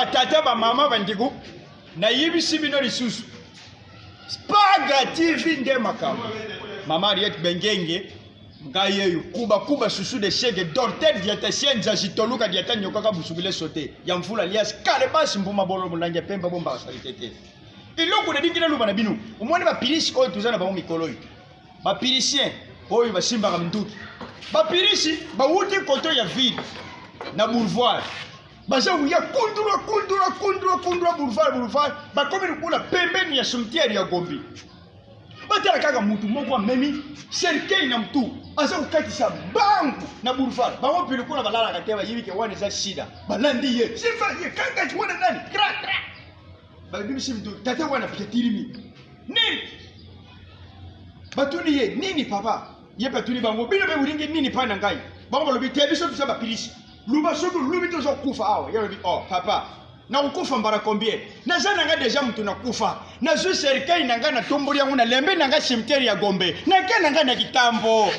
batata ba mama bandiku na yibisi bino lisusu Spaga TV nde makamba mama Ariette Bengenge ngaye kuba susu de chege dorter diététicienne jitoluka diéta nyokaka busubile sauté ya mfula lias kalebasi mbuma bolo mulanja pemba bomba salitete iloko de dingina lubana binu umone ba pirisi oyo tuzana ba mikolo yi ba pirisien oyo basimba ka mduki ba pirisi ba wuti koto ya ville na boulevard baza uya kundura boulevard ba komi kula pembeni ya cimetière ya Gombi batala kaka mutu moko memi serikali na mtu asa kukatisa bangu na boulevard bango pili kuna balala kateba yibike wane za shida balandi ye sifa ye kanga chwana nani kra babibi simtu tata wana piatirimi nini batuni ye nini papa ye batuni bango bino be uringe nini pana ngai bango balobi tebiso tusa ba pilisi luba soku lubi tozo kufa awa ye lobi oh papa na ukufa mbara combien na zana nga deja mtu na kufa na zo serikali nanga na tomboli yangu na lembe nanga cimetière ya Gombe na kana nga na kitambo